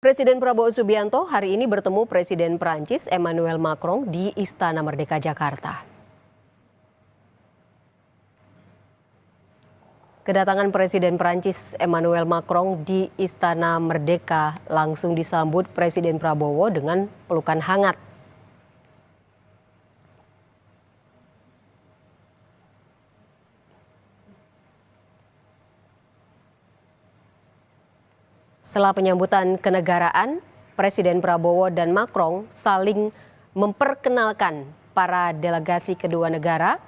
Presiden Prabowo Subianto hari ini bertemu Presiden Prancis Emmanuel Macron di Istana Merdeka Jakarta. Kedatangan Presiden Prancis Emmanuel Macron di Istana Merdeka langsung disambut Presiden Prabowo dengan pelukan hangat. Setelah penyambutan kenegaraan, Presiden Prabowo dan Macron saling memperkenalkan para delegasi kedua negara,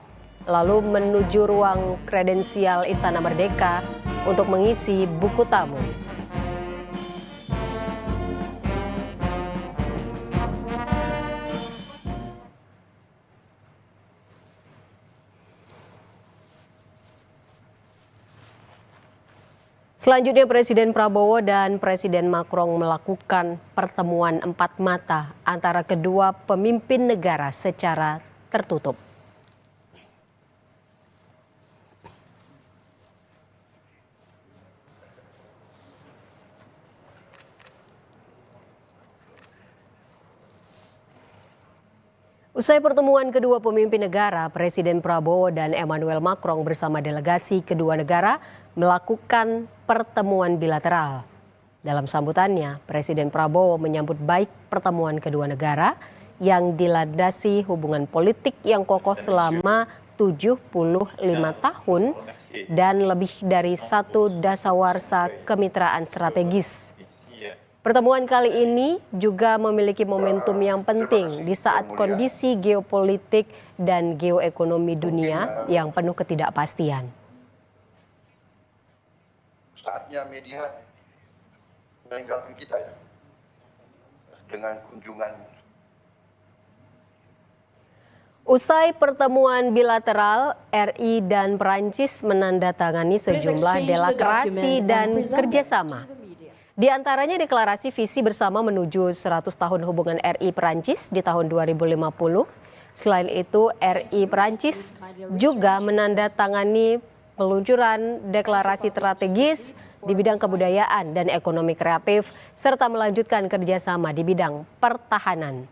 lalu menuju ruang kredensial Istana Merdeka untuk mengisi buku tamu. Selanjutnya Presiden Prabowo dan Presiden Macron melakukan pertemuan empat mata antara kedua pemimpin negara secara tertutup. Usai pertemuan kedua pemimpin negara, Presiden Prabowo dan Emmanuel Macron bersama delegasi kedua negara melakukan pertemuan bilateral. Dalam sambutannya, Presiden Prabowo menyambut baik pertemuan kedua negara yang dilandasi hubungan politik yang kokoh selama 75 tahun dan lebih dari satu dasawarsa kemitraan strategis. Pertemuan kali ini juga memiliki momentum yang penting di saat kondisi geopolitik dan geoekonomi dunia yang penuh ketidakpastian. Saatnya media meninggalkan kita ya, dengan kunjungan. Usai pertemuan bilateral, RI dan Prancis menandatangani sejumlah deklarasi dan kerjasama. Di antaranya deklarasi visi bersama menuju 100 tahun hubungan RI-Prancis di tahun 2050. Selain itu, RI-Prancis juga menandatangani peluncuran deklarasi strategis di bidang kebudayaan dan ekonomi kreatif, serta melanjutkan kerjasama di bidang pertahanan.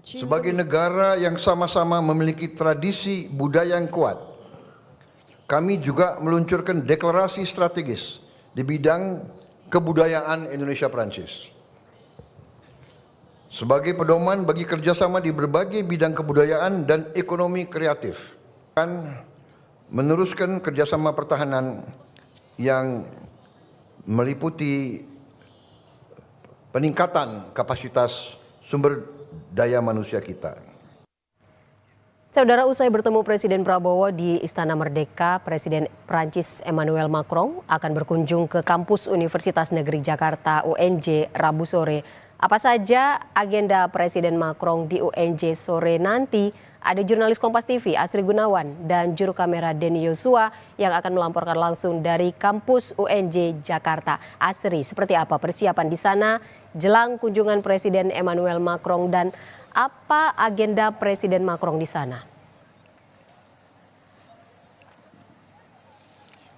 Sebagai negara yang sama-sama memiliki tradisi budaya yang kuat, kami juga meluncurkan deklarasi strategis di bidang kebudayaan Indonesia-Prancis. Sebagai pedoman bagi kerjasama di berbagai bidang kebudayaan dan ekonomi kreatif, akan meneruskan kerjasama pertahanan yang meliputi peningkatan kapasitas sumber daya manusia kita. Saudara, usai bertemu Presiden Prabowo di Istana Merdeka, Presiden Prancis Emmanuel Macron akan berkunjung ke kampus Universitas Negeri Jakarta UNJ Rabu sore. Apa saja agenda Presiden Macron di UNJ sore nanti? Ada jurnalis Kompas TV Asri Gunawan dan juru kamera Denny Yosua yang akan melamporkan langsung dari kampus UNJ Jakarta. Asri, seperti apa persiapan di sana jelang kunjungan Presiden Emmanuel Macron dan apa agenda Presiden Macron di sana?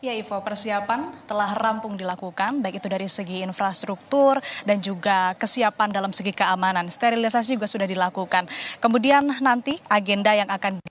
Ya Ivo, persiapan telah rampung dilakukan, baik itu dari segi infrastruktur dan juga kesiapan dalam segi keamanan. Sterilisasi juga sudah dilakukan. Kemudian nanti agenda yang akan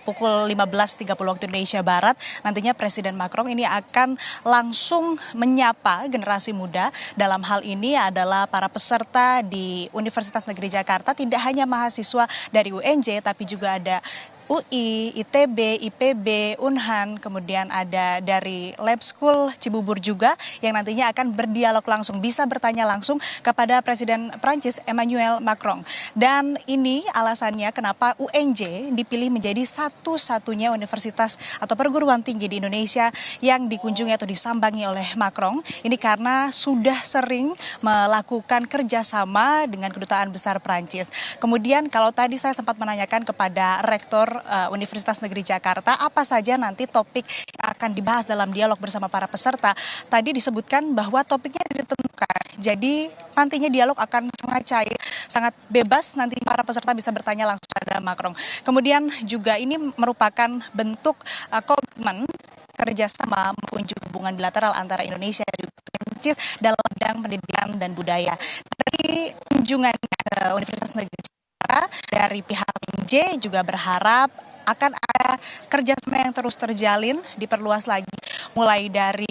pukul 15.30 waktu Indonesia Barat, nantinya Presiden Macron ini akan langsung menyapa generasi muda. Dalam hal ini adalah para peserta di Universitas Negeri Jakarta, tidak hanya mahasiswa dari UNJ, tapi juga ada UI, ITB, IPB, Unhan, kemudian ada dari Lab School Cibubur juga yang nantinya akan berdialog langsung, bisa bertanya langsung kepada Presiden Prancis Emmanuel Macron. Dan ini alasannya kenapa UNJ dipilih menjadi satu-satunya universitas atau perguruan tinggi di Indonesia yang dikunjungi atau disambangi oleh Macron. Ini karena sudah sering melakukan kerjasama dengan Kedutaan Besar Prancis. Kemudian kalau tadi saya sempat menanyakan kepada Rektor Universitas Negeri Jakarta, apa saja nanti topik yang akan dibahas dalam dialog bersama para peserta. Tadi disebutkan bahwa topiknya ditentukan, jadi nantinya dialog akan sangat cair, sangat bebas, nanti para peserta bisa bertanya langsung pada Macron. Kemudian juga ini merupakan bentuk komitmen kerjasama maupun juga hubungan bilateral antara Indonesia dan juga Prancis dalam bidang pendidikan dan budaya. Dari kunjungan ke Universitas Negeri Jakarta, dari pihak PJ juga berharap akan ada kerjasama yang terus terjalin, diperluas lagi, mulai dari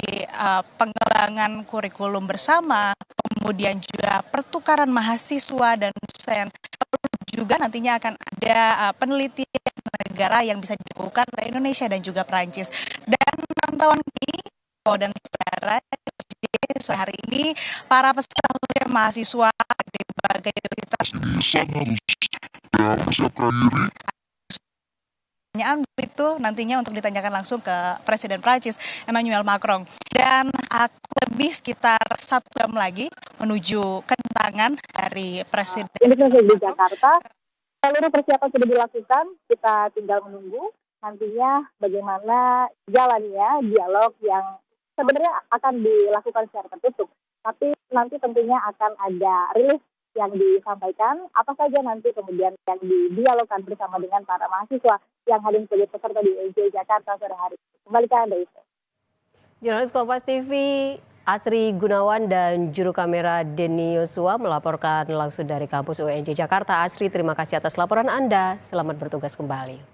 pengembangan kurikulum bersama, kemudian juga pertukaran mahasiswa dan dosen, juga nantinya akan ada penelitian negara yang bisa dilakukan oleh Indonesia dan juga Prancis. Dan pantauan ini dan secara sore hari ini para peserta mahasiswa dari berbagai universitas pertanyaan itu nantinya untuk ditanyakan langsung ke Presiden Prancis Emmanuel Macron. Dan lebih sekitar 1 jam lagi menuju kedatangan dari Presiden Universitas di Jakarta. Seluruh persiapan sudah dilakukan, kita tinggal menunggu nantinya bagaimana jalannya dialog yang sebenarnya akan dilakukan secara tertutup. Tapi nanti tentunya akan ada rilis yang disampaikan, apa saja nanti kemudian yang didialogkan bersama dengan para mahasiswa yang hadir sebagai peserta di UNJ Jakarta sore hari. Kembali ke Anda, itu. Jurnalis Kompas TV Asri Gunawan dan juru kamera Denny Yosua melaporkan langsung dari kampus UNJ Jakarta. Asri, terima kasih atas laporan Anda. Selamat bertugas kembali.